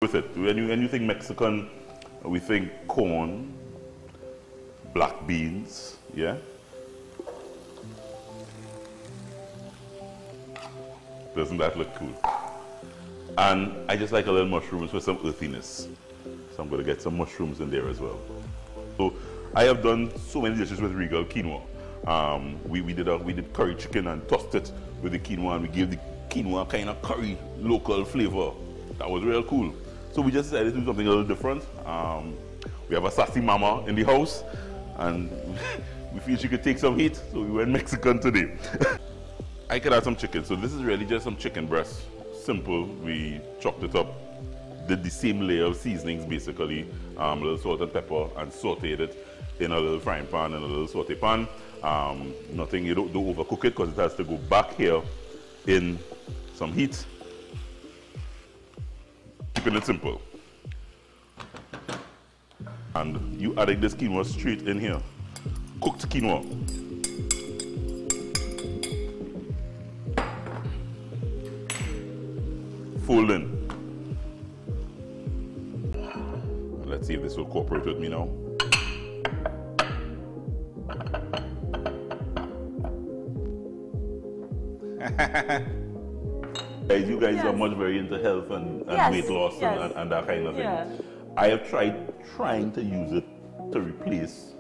with it. When you think Mexican, we think corn, black beans, yeah? Doesn't that look cool? And I just like a little mushrooms with some earthiness. So I'm going to get some mushrooms in there as well. So I have done so many dishes with Regal quinoa. We did curry chicken and tossed it with the quinoa, and we gave the quinoa kind of curry local flavor. That was real cool. So we just decided to do something a little different. We have a sassy mama in the house, and we feel she could take some heat, so we went Mexican today. I could add some chicken. So this is really just some chicken breast. Simple. We chopped it up, did the same layer of seasonings basically, a little salt and pepper, and sauteed it in a little frying pan and a little saute pan. Nothing, you don't overcook it because it has to go back here in some heat. Keeping it simple. And you adding this quinoa straight in here. Cooked quinoa. Fold in. Let's see if this will cooperate with me now. You guys are much very into health and weight loss and that kind of thing. Yeah. I have trying to use it to replace.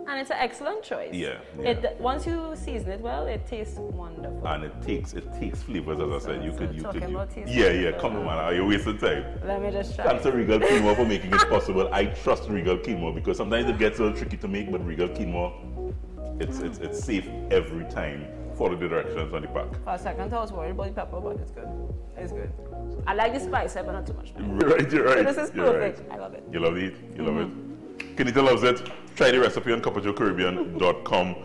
And it's an excellent choice. Yeah. Once you season it well, it tastes wonderful. And it takes flavors, as I said. You could Yeah, come on, man. Are you wasting time? Let me just try. Thanks to Regal quinoa for making it possible. I trust Regal quinoa because sometimes it gets a little tricky to make, but Regal quinoa, it's safe every time. Follow the directions on the pack. For a second, I was worried about the pepper, but it's good. It's good. I like the spice, but not too much. Right, you're right. So this is perfect. Right. I love it. You love it? You love it? Kineta loves it. Try the recipe on CopperJoeCaribbean.com